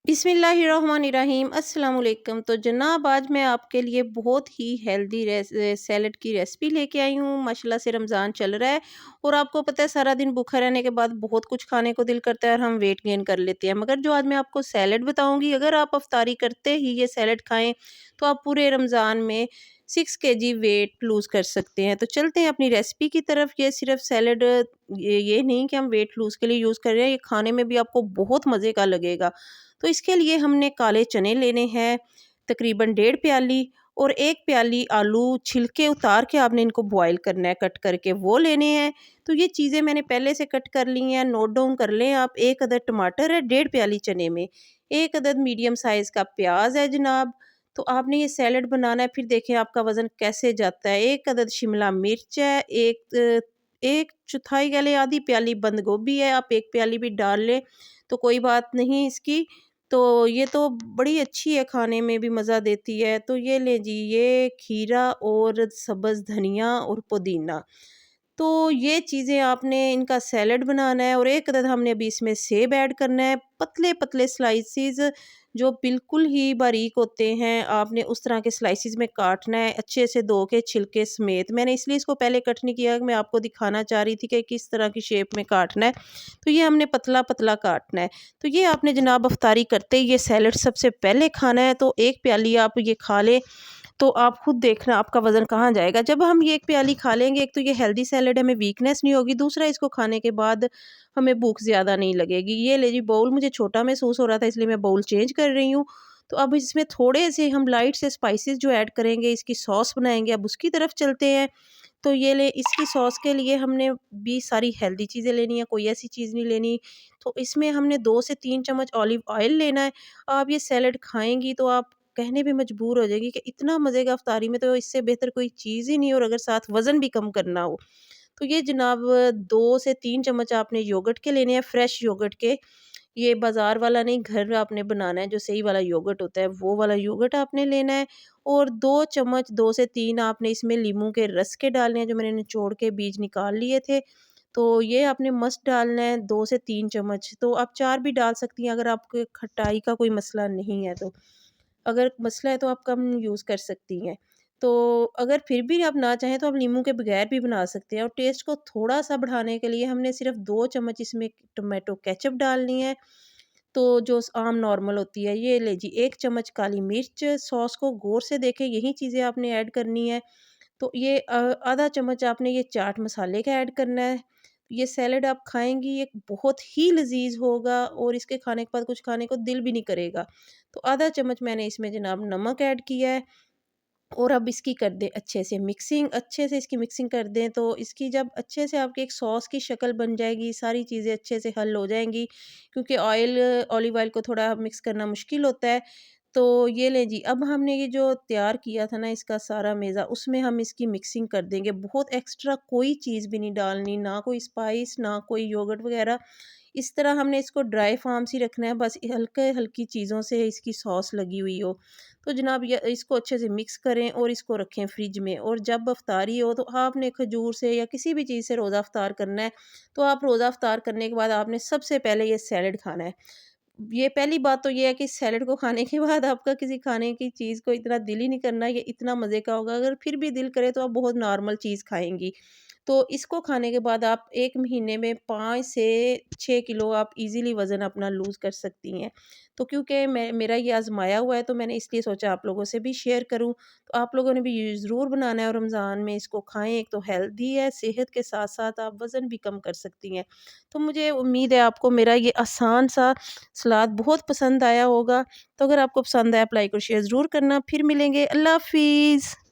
बिस्मिल्लाहिर्रहमानिर्रहीम अस्सलाम वालेकुम। तो जनाब आज मैं आपके लिए बहुत ही हेल्दी सैलड की रेसिपी लेके आई हूँ। माशाल्लाह से रमज़ान चल रहा है और आपको पता है सारा दिन भूखा रहने के बाद बहुत कुछ खाने को दिल करता है और हम वेट गेन कर लेते हैं। मगर जो आज मैं आपको सैलड बताऊँगी, अगर आप अफ्तारी करते ही ये सैलड खाएँ तो आप पूरे रमज़ान में 6 kg वेट लूज़ कर सकते हैं। तो चलते हैं अपनी रेसिपी की तरफ। ये सिर्फ सैलड ये नहीं कि हम वेट लूज़ के लिए यूज़ कर रहे हैं, ये खाने में भी आपको बहुत मज़े का लगेगा। तो इसके लिए हमने काले चने लेने हैं तकरीबन 1.5 प्याली, और 1 प्याली आलू छिलके उतार के आपने इनको बॉईल करना है कट करके, वो लेने हैं। तो ये चीज़ें मैंने पहले से कट कर ली हैं, नोट डाउन कर लें आप। 1 अदद टमाटर है 1.5 प्याली चने में, 1 अदद मीडियम साइज़ का प्याज है जनाब। तो आपने ये सैलड बनाना है, फिर देखें आपका वज़न कैसे जाता है। 1 अदद शिमला मिर्च है, एक चौथाई कह लें आधी प्याली बंद गोभी है, आप 1 प्याली भी डाल लें तो कोई बात नहीं इसकी। तो ये तो बड़ी अच्छी है, खाने में भी मज़ा देती है। तो ये लें जी, ये खीरा और सब्ज़ धनिया और पुदीना। तो ये चीज़ें आपने इनका सैलड बनाना है, और 1 अदद हमने अभी इसमें सेब ऐड करना है। पतले-पतले स्लाइसेस जो बिल्कुल ही बारीक होते हैं, आपने उस तरह के स्लाइसेस में काटना है, अच्छे से धो के छिलके समेत। मैंने इसलिए इसको पहले कट नहीं किया, मैं आपको दिखाना चाह रही थी कि किस तरह की शेप में काटना है। तो ये हमने पतला-पतला काटना है। तो ये आपने जनाब अफ्तारी करते ही ये सैलड सबसे पहले खाना है, तो 1 प्याली आप ये खा लें तो आप खुद देखना आपका वज़न कहाँ जाएगा। जब हम ये 1 प्याली खा लेंगे, एक तो ये हेल्दी सैलड है, हमें वीकनेस नहीं होगी, दूसरा इसको खाने के बाद हमें भूख ज़्यादा नहीं लगेगी। ये ले जी बाउल, मुझे छोटा महसूस हो रहा था इसलिए मैं बाउल चेंज कर रही हूँ। तो अब इसमें थोड़े से हम लाइट से स्पाइसेस जो ऐड करेंगे, इसकी सॉस बनाएँगे, अब उसकी तरफ चलते हैं। तो ये ले, इसकी सॉस के लिए हमने भी सारी हेल्दी चीज़ें लेनी है, कोई ऐसी चीज़ नहीं लेनी। तो इसमें हमने 2 से 3 चम्मच ऑलिव ऑयल लेना है। आप ये सैलड खाएँगी तो आप कहने पे मजबूर हो जाएगी कि इतना मज़े का इफ्तारी में तो इससे बेहतर कोई चीज़ ही नहीं है, और अगर साथ वज़न भी कम करना हो। तो ये जनाब 2 से 3 चम्मच आपने योगर्ट के लेने हैं, फ्रेश योगर्ट के। ये बाज़ार वाला नहीं, घर आपने बनाना है, जो सही वाला योगर्ट होता है वो वाला योगर्ट आपने लेना है। और 2 चम्मच 2 से 3 आपने इसमें लीमू के रस के डालने हैं, जो मैंने निचोड़ के बीज निकाल लिए थे। तो ये आपने मस्ट डालना है 2 से 3 चम्मच, तो आप 4 भी डाल सकती हैं अगर आपको खटाई का कोई मसला नहीं है तो। अगर मसला है तो आप कम यूज़ कर सकती हैं। तो अगर फिर भी आप ना चाहें तो आप नींबू के बगैर भी बना सकते हैं, और टेस्ट को थोड़ा-सा बढ़ाने के लिए हमने सिर्फ़ 2 चम्मच इसमें टोमेटो केचअप डालनी है। तो जो आम नॉर्मल होती है, ये ले जी 1 चम्मच काली मिर्च, सॉस को गौर से देखें, यही चीज़ें आपने ऐड करनी है। तो ये आधा चम्मच आपने ये चाट मसाले का ऐड करना है। ये सैलेड आप खाएँगी, ये बहुत ही लज़ीज़ होगा और इसके खाने के बाद कुछ खाने को दिल भी नहीं करेगा। तो आधा चम्मच मैंने इसमें जनाब नमक ऐड किया है, और अब इसकी कर दें अच्छे से मिक्सिंग, अच्छे से इसकी मिक्सिंग कर दें। तो इसकी जब अच्छे से आपकी एक सॉस की शक्ल बन जाएगी, सारी चीज़ें अच्छे से हल हो जाएँगी, क्योंकि ऑलिव ऑयल को थोड़ा मिक्स करना मुश्किल होता है। तो ये लें जी, अब हमने ये जो तैयार किया था ना इसका सारा मेज़ा, उसमें हम इसकी मिक्सिंग कर देंगे। बहुत एक्स्ट्रा कोई चीज़ भी नहीं डालनी, ना कोई स्पाइस, ना कोई योगर्ट वग़ैरह। इस तरह हमने इसको ड्राई फार्म्स ही रखना है, बस हल्की चीज़ों से इसकी सॉस लगी हुई हो। तो जनाब ये इसको अच्छे से मिक्स करें और इसको रखें फ्रिज में, और जब अफ्तारी हो तो आपने खजूर से या किसी भी चीज़ से रोज़ा अफ्तार करना है। तो आप रोज़ा अफ्तार करने के बाद आपने सबसे पहले ये सैलड खाना है। ये पहली बात तो ये है कि सैलड को खाने के बाद आपका किसी खाने की चीज़ को इतना दिल ही नहीं करना, ये इतना मज़े का होगा। अगर फिर भी दिल करे तो आप बहुत नॉर्मल चीज़ खाएँगी। तो इसको खाने के बाद आप 1 महीने में 5 से 6 किलो आप ईज़िली वज़न अपना लूज़ कर सकती हैं। तो क्योंकि मेरा ये आज़माया हुआ है, तो मैंने इसलिए सोचा आप लोगों से भी शेयर करूँ। तो आप लोगों ने भी ये ज़रूर बनाना है और रमज़ान में इसको खाएँ। एक तो हेल्दी है, सेहत के साथ-साथ आप वज़न भी कम कर सकती हैं। तो मुझे उम्मीद है आपको मेरा ये आसान सा सलाद बहुत पसंद आया होगा। तो अगर आपको पसंद आया, आप लाइक और शेयर ज़रूर करना। फिर मिलेंगे। अल्लाह हाफ़िज़।